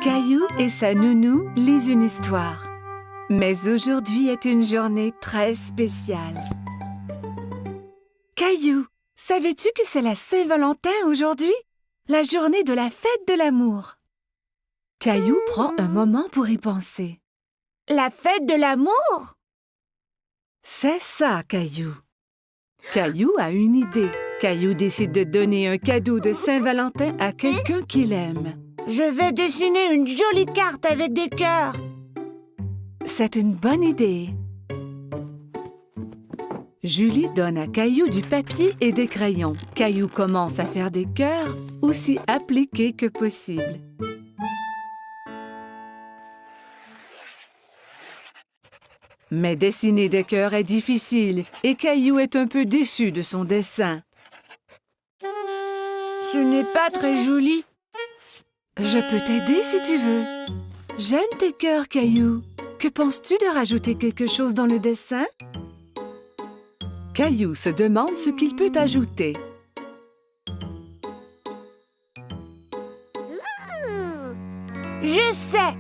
Caillou et sa nounou lisent une histoire. Mais aujourd'hui est une journée très spéciale. Caillou, savais-tu que c'est la Saint-Valentin aujourd'hui? La journée de la fête de l'amour. Caillou prend un moment pour y penser. La fête de l'amour? C'est ça, Caillou. Caillou a une idée. Caillou décide de donner un cadeau de Saint-Valentin à quelqu'un qu'il aime. Je vais dessiner une jolie carte avec des cœurs. C'est une bonne idée. Julie donne à Caillou du papier et des crayons. Caillou commence à faire des cœurs aussi appliqués que possible. Mais dessiner des cœurs est difficile et Caillou est un peu déçu de son dessin. Ce n'est pas très joli. Je peux t'aider si tu veux. J'aime tes cœurs, Caillou. Que penses-tu de rajouter quelque chose dans le dessin? Caillou se demande ce qu'il peut ajouter. Je sais!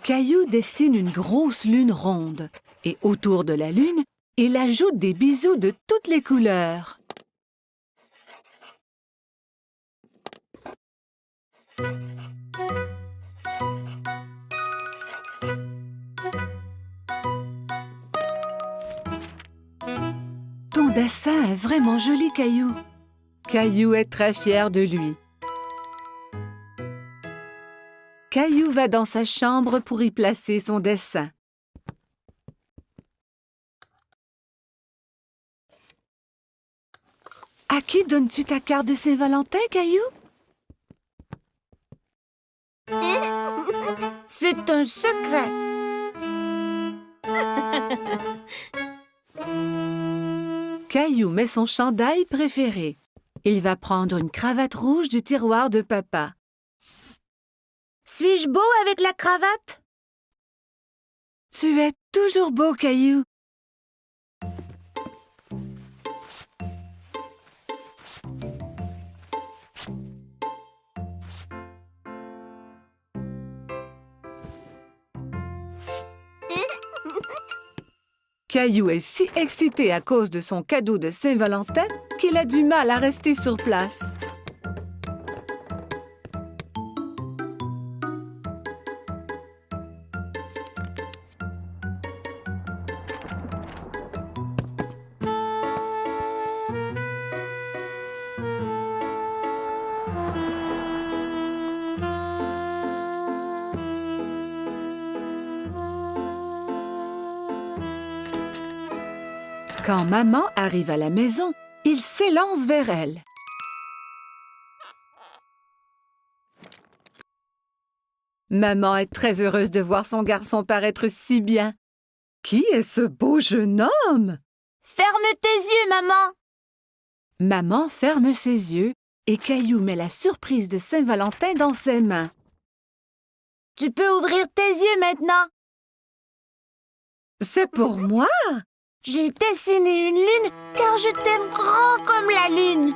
Caillou dessine une grosse lune ronde et autour de la lune, il ajoute des bisous de toutes les couleurs. Ton dessin est vraiment joli, Caillou. Caillou est très fier de lui. Caillou va dans sa chambre pour y placer son dessin. À qui donnes-tu ta carte de Saint-Valentin, Caillou? C'est un secret. Caillou met son chandail préféré. Il va prendre une cravate rouge du tiroir de papa. Suis-je beau avec la cravate? Tu es toujours beau, Caillou. Caillou est si excité à cause de son cadeau de Saint-Valentin qu'il a du mal à rester sur place. Quand maman arrive à la maison, il s'élance vers elle. Maman est très heureuse de voir son garçon paraître si bien. Qui est ce beau jeune homme? Ferme tes yeux, maman! Maman ferme ses yeux et Caillou met la surprise de Saint-Valentin dans ses mains. Tu peux ouvrir tes yeux maintenant. C'est pour moi? J'ai dessiné une lune car je t'aime grand comme la lune.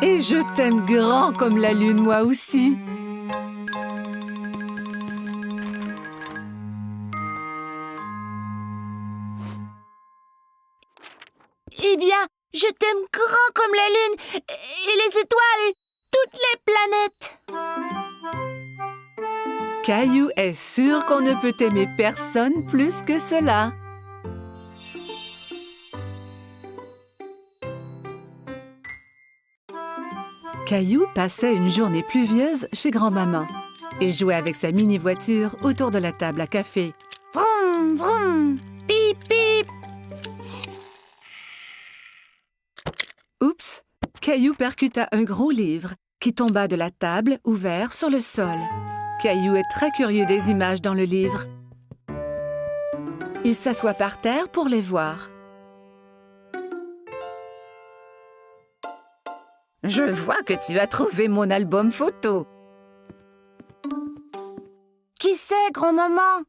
Et je t'aime grand comme la lune, moi aussi. Eh bien, je t'aime grand comme la lune et les étoiles et toutes les planètes. Caillou est sûr qu'on ne peut aimer personne plus que cela. Caillou passait une journée pluvieuse chez grand-maman. Il jouait avec sa mini-voiture autour de la table à café. Vroom, vroom, pip, pip. Oups! Caillou percuta un gros livre qui tomba de la table ouvert sur le sol. Caillou est très curieux des images dans le livre. Il s'assoit par terre pour les voir. Je vois que tu as trouvé mon album photo. Qui c'est, grand-maman?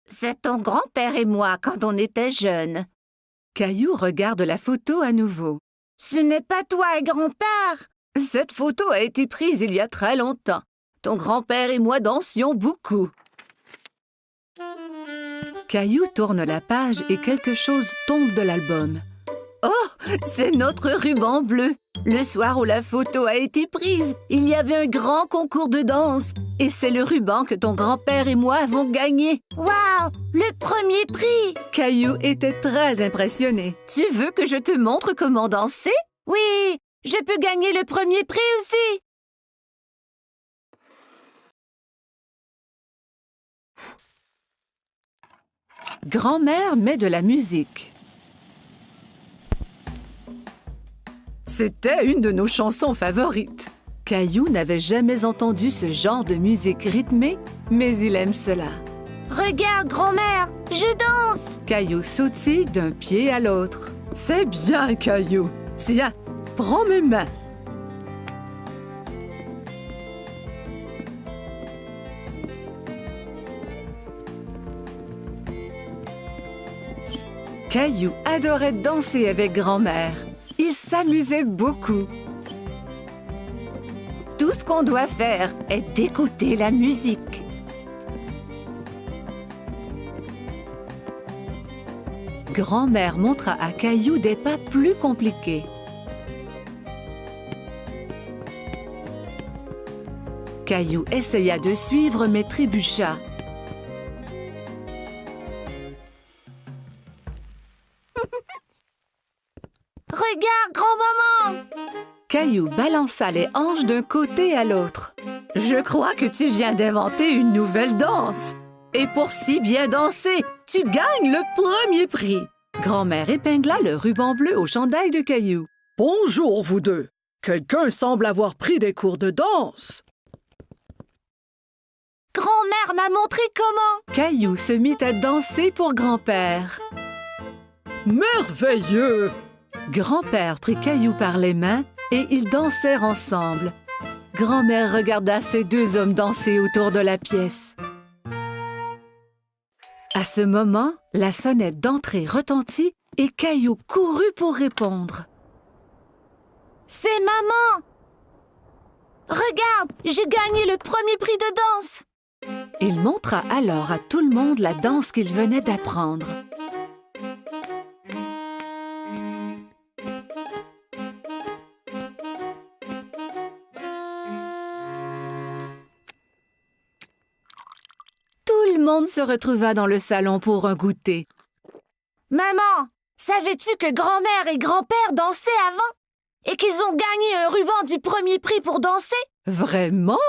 C'est ton grand-père et moi quand on était jeunes. Caillou regarde la photo à nouveau. Ce n'est pas toi et grand-père. Cette photo a été prise il y a très longtemps. Ton grand-père et moi dansions beaucoup. Caillou tourne la page et quelque chose tombe de l'album. Oh, c'est notre ruban bleu. Le soir où la photo a été prise, il y avait un grand concours de danse. Et c'est le ruban que ton grand-père et moi avons gagné. Waouh, le premier prix! Caillou était très impressionné. Tu veux que je te montre comment danser? Oui, je peux gagner le premier prix aussi. Grand-mère met de la musique. C'était une de nos chansons favorites. Caillou n'avait jamais entendu ce genre de musique rythmée, mais il aime cela. Regarde, grand-mère, je danse. Caillou sautille d'un pied à l'autre. C'est bien, Caillou. Tiens, prends mes mains. Caillou adorait danser avec grand-mère. Il s'amusait beaucoup. Tout ce qu'on doit faire est d'écouter la musique. Grand-mère montra à Caillou des pas plus compliqués. Caillou essaya de suivre mais trébucha. Regarde, grand-maman. Caillou balança les hanches d'un côté à l'autre. « Je crois que tu viens d'inventer une nouvelle danse. Et pour si bien danser, tu gagnes le premier prix. » Grand-mère épingla le ruban bleu au chandail de Caillou. « Bonjour, vous deux. Quelqu'un semble avoir pris des cours de danse. » Grand-mère m'a montré comment. Caillou se mit à danser pour grand-père. « Merveilleux! » Grand-père prit Caillou par les mains et ils dansèrent ensemble. Grand-mère regarda ces deux hommes danser autour de la pièce. À ce moment, la sonnette d'entrée retentit et Caillou courut pour répondre. « C'est maman! Regarde, j'ai gagné le premier prix de danse! » Il montra alors à tout le monde la danse qu'il venait d'apprendre. Tout le monde se retrouva dans le salon pour un goûter. « Maman, savais-tu que grand-mère et grand-père dansaient avant? Et qu'ils ont gagné un ruban du premier prix pour danser? » Vraiment?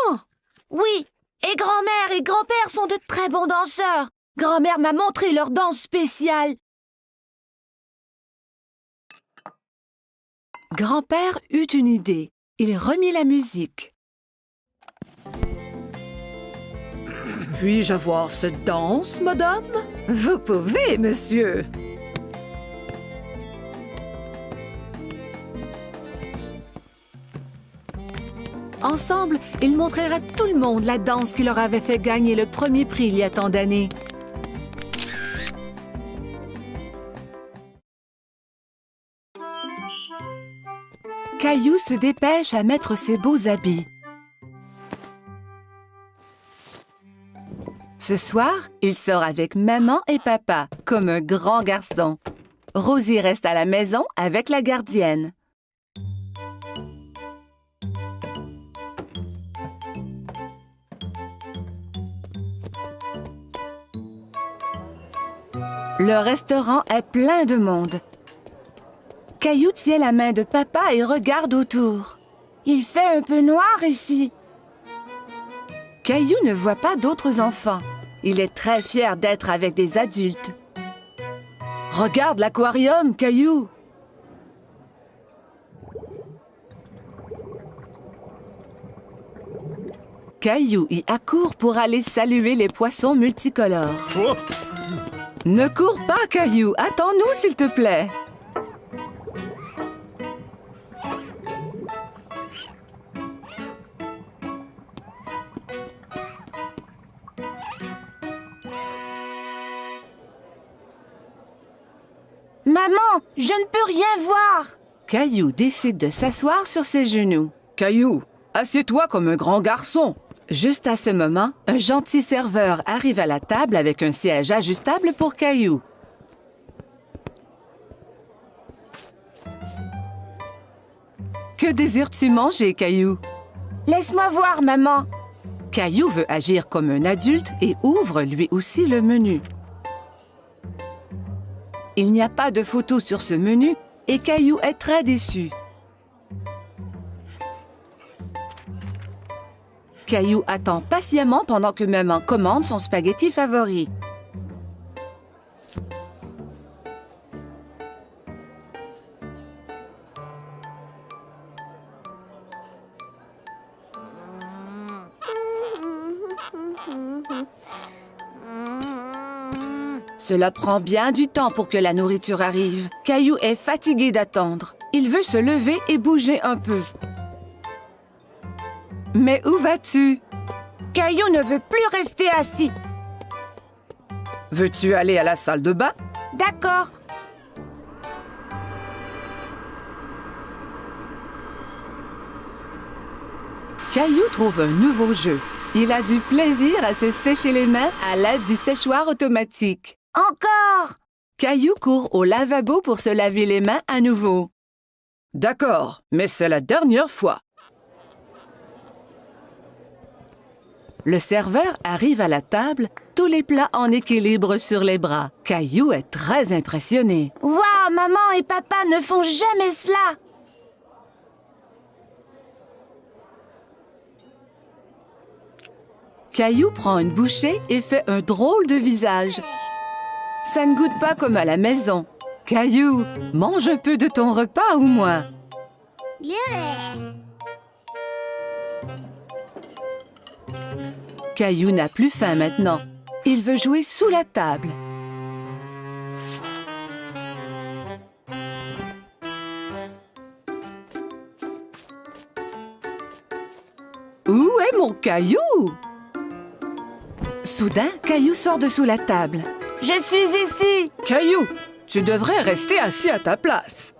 Oui, et grand-mère et grand-père sont de très bons danseurs. Grand-mère m'a montré leur danse spéciale. Grand-père eut une idée. Il remit la musique. « Puis-je avoir cette danse, madame? »« Vous pouvez, monsieur. » Ensemble, ils montrèrent à tout le monde la danse qui leur avait fait gagner le premier prix il y a tant d'années. Caillou se dépêche à mettre ses beaux habits. Ce soir, il sort avec maman et papa, comme un grand garçon. Rosie reste à la maison avec la gardienne. Le restaurant est plein de monde. Caillou tient la main de papa et regarde autour. Il fait un peu noir ici. Caillou ne voit pas d'autres enfants. Il est très fier d'être avec des adultes. Regarde l'aquarium, Caillou! Caillou y accourt pour aller saluer les poissons multicolores. Oh! Ne cours pas, Caillou! Attends-nous, s'il te plaît! Maman, je ne peux rien voir. Caillou décide de s'asseoir sur ses genoux. Caillou, assieds-toi comme un grand garçon. Juste à ce moment, un gentil serveur arrive à la table avec un siège ajustable pour Caillou. Que désires-tu manger, Caillou? Laisse-moi voir, maman. Caillou veut agir comme un adulte et ouvre lui aussi le menu. Il n'y a pas de photo sur ce menu et Caillou est très déçu. Caillou attend patiemment pendant que maman commande son spaghetti favori. Cela prend bien du temps pour que la nourriture arrive. Caillou est fatigué d'attendre. Il veut se lever et bouger un peu. Mais où vas-tu? Caillou ne veut plus rester assis. Veux-tu aller à la salle de bain? D'accord. Caillou trouve un nouveau jeu. Il a du plaisir à se sécher les mains à l'aide du séchoir automatique. Encore. Caillou court au lavabo pour se laver les mains à nouveau. D'accord, mais c'est la dernière fois. Le serveur arrive à la table, tous les plats en équilibre sur les bras. Caillou est très impressionné. Waouh, maman et papa ne font jamais cela. Caillou prend une bouchée et fait un drôle de visage. Ça ne goûte pas comme à la maison. Caillou, mange un peu de ton repas au moins. Caillou n'a plus faim maintenant. Il veut jouer sous la table. Où est mon Caillou? Soudain, Caillou sort de sous la table. Je suis ici. Caillou, tu devrais rester assis à ta place.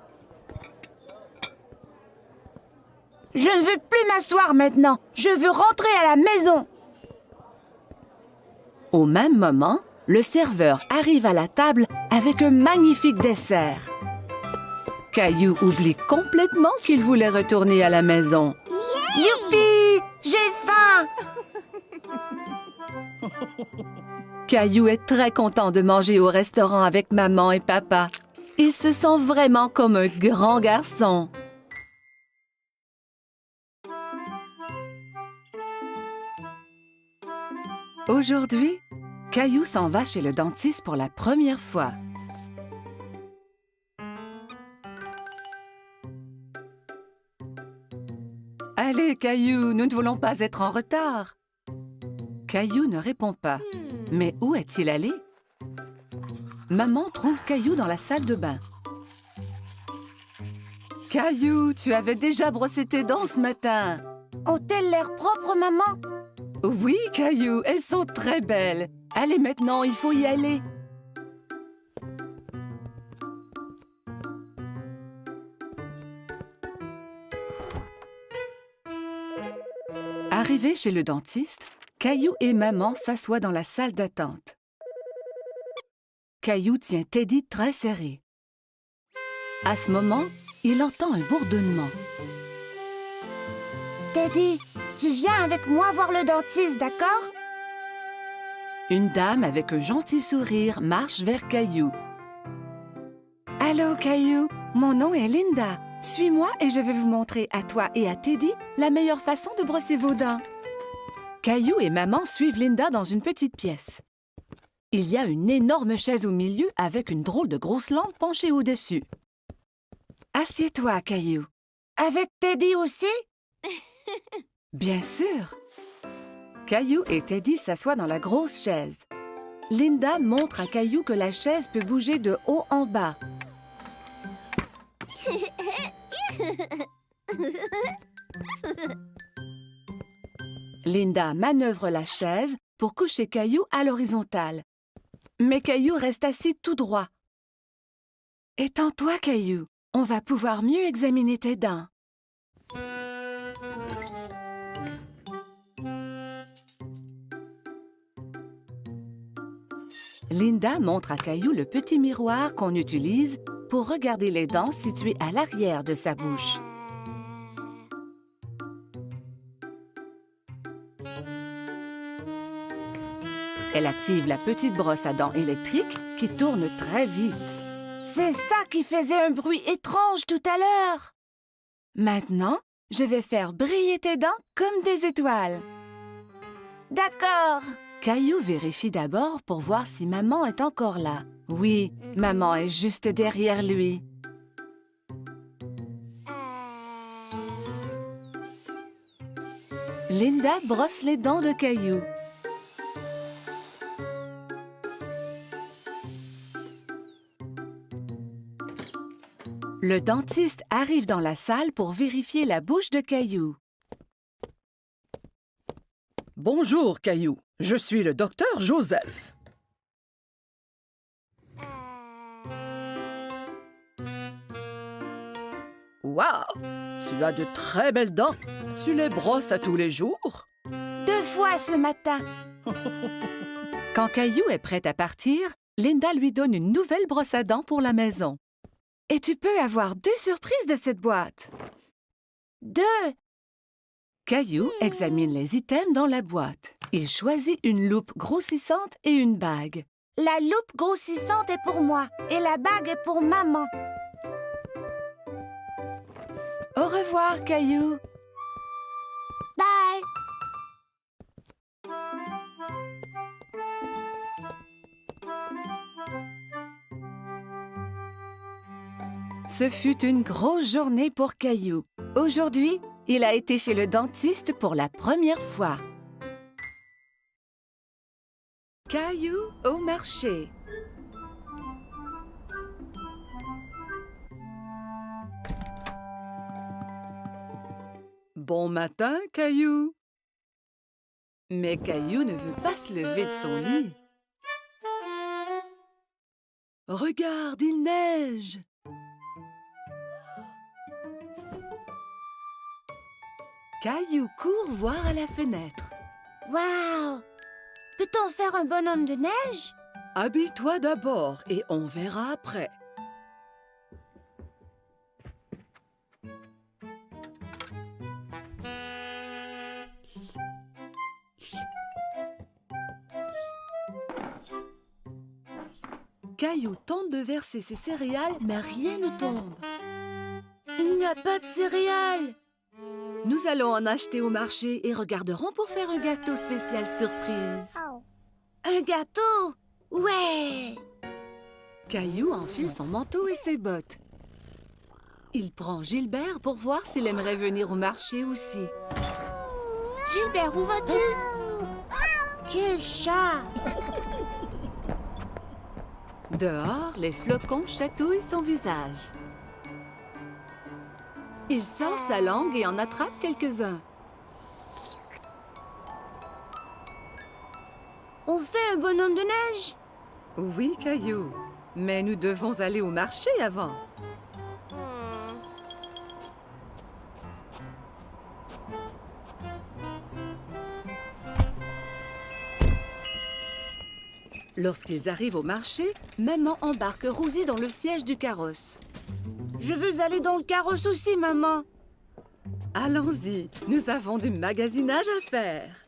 Je ne veux plus m'asseoir maintenant. Je veux rentrer à la maison. Au même moment, le serveur arrive à la table avec un magnifique dessert. Caillou oublie complètement qu'il voulait retourner à la maison. Youpi! J'ai faim. Caillou est très content de manger au restaurant avec maman et papa. Il se sent vraiment comme un grand garçon. Aujourd'hui, Caillou s'en va chez le dentiste pour la première fois. Allez, Caillou, nous ne voulons pas être en retard. Caillou ne répond pas. Mais où est-il allé? Maman trouve Caillou dans la salle de bain. Caillou, tu avais déjà brossé tes dents ce matin. Ont-elles l'air propres, maman? Oui, Caillou, elles sont très belles. Allez maintenant, il faut y aller. Arrivé chez le dentiste, Caillou et maman s'assoient dans la salle d'attente. Caillou tient Teddy très serré. À ce moment, il entend un bourdonnement. Teddy, tu viens avec moi voir le dentiste, d'accord? Une dame avec un gentil sourire marche vers Caillou. « Allô, Caillou, mon nom est Linda. Suis-moi et je vais vous montrer à toi et à Teddy la meilleure façon de brosser vos dents. » Caillou et maman suivent Linda dans une petite pièce. Il y a une énorme chaise au milieu avec une drôle de grosse lampe penchée au-dessus. « Assieds-toi, Caillou. » Avec Teddy aussi? Bien sûr. Caillou et Teddy s'assoient dans la grosse chaise. Linda montre à Caillou que la chaise peut bouger de haut en bas. Linda manœuvre la chaise pour coucher Caillou à l'horizontale. Mais Caillou reste assis tout droit. « Étends-toi, Caillou. on va pouvoir mieux examiner tes dents. Linda montre à Caillou le petit miroir qu'on utilise pour regarder les dents situées à l'arrière de sa bouche. Elle active la petite brosse à dents électrique qui tourne très vite. C'est ça qui faisait un bruit étrange tout à l'heure. Maintenant, je vais faire briller tes dents comme des étoiles. D'accord. Caillou vérifie d'abord pour voir si maman est encore là. Oui, maman est juste derrière lui. Linda brosse les dents de Caillou. Le dentiste arrive dans la salle pour vérifier la bouche de Caillou. Bonjour, Caillou. Je suis le docteur Joseph. Waouh! Tu as de très belles dents. Tu les brosses à tous les jours? 2 fois ce matin. Quand Caillou est prête à partir, Linda lui donne une nouvelle brosse à dents pour la maison. Et tu peux avoir 2 surprises de cette boîte. 2. Caillou examine les items dans la boîte. Il choisit une loupe grossissante et une bague. La loupe grossissante est pour moi et la bague est pour maman. Au revoir, Caillou. Bye. Ce fut une grosse journée pour Caillou. Aujourd'hui, il a été chez le dentiste pour la première fois. Caillou au marché. Bon matin, Caillou. Mais Caillou ne veut pas se lever de son lit. Regarde, il neige. Caillou court voir à la fenêtre. Wow! Peut-on faire un bonhomme de neige? Habille-toi d'abord et on verra après. Caillou tente de verser ses céréales, mais rien ne tombe. Il n'y a pas de céréales. Nous allons en acheter au marché et regarderons pour faire un gâteau spécial surprise. Un gâteau? Ouais! Caillou enfile son manteau et ses bottes. Il prend Gilbert pour voir s'il aimerait venir au marché aussi. Gilbert, où vas-tu? Quel chat! Dehors, les flocons chatouillent son visage. Il sort sa langue et en attrape quelques-uns. On fait un bonhomme de neige? Oui, Caillou, mais nous devons aller au marché avant. Lorsqu'ils arrivent au marché, maman embarque Rosie dans le siège du carrosse. Je veux aller dans le carrosse aussi, maman. Allons-y, nous avons du magasinage à faire.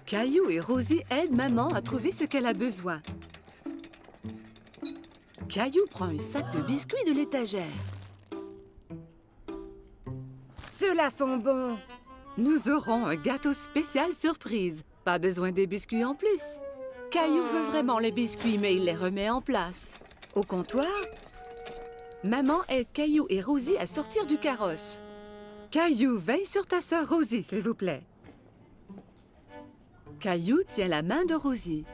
Caillou et Rosie aident maman à trouver ce qu'elle a besoin. Caillou prend un sac de biscuits de l'étagère. Ceux-là sont bons. Nous aurons un gâteau spécial surprise. Pas besoin des biscuits en plus. Caillou veut vraiment les biscuits, mais il les remet en place. Au comptoir, maman aide Caillou et Rosie à sortir du carrosse. Caillou, veille sur ta sœur Rosie, s'il vous plaît. Caillou tient la main de Rosie.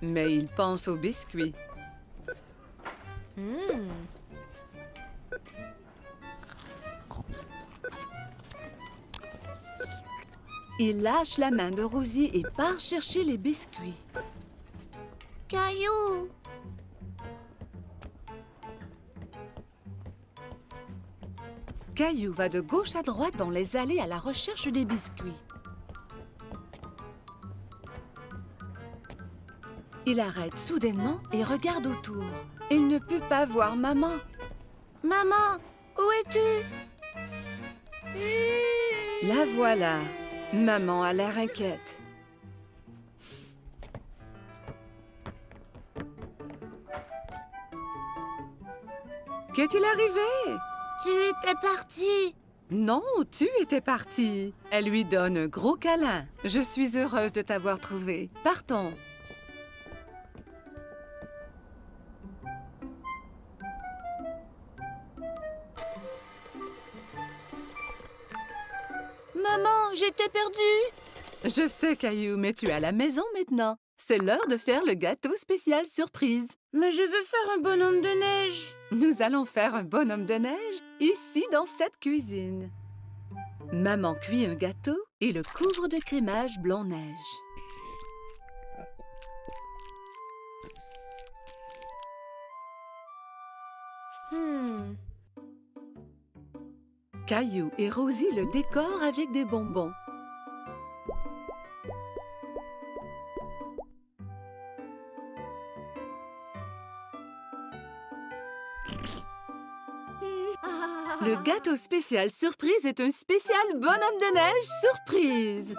Mais il pense aux biscuits. Il lâche la main de Rosie et part chercher les biscuits. Caillou! Caillou va de gauche à droite dans les allées à la recherche des biscuits. Il arrête soudainement et regarde autour. Il ne peut pas voir maman. Maman, où es-tu? La voilà. Maman a l'air inquiète. Qu'est-il arrivé? Tu étais partie. Non, tu étais partie. Elle lui donne un gros câlin. Je suis heureuse de t'avoir trouvé. Partons. Maman, j'étais perdue. Je sais, Caillou, mais tu es à la maison maintenant. C'est l'heure de faire le gâteau spécial surprise. Mais je veux faire un bonhomme de neige. Nous allons faire un bonhomme de neige ici dans cette cuisine. Maman cuit un gâteau et le couvre de crémage blanc-neige. Caillou et Rosie le décorent avec des bonbons. Le gâteau spécial surprise est un spécial bonhomme de neige surprise.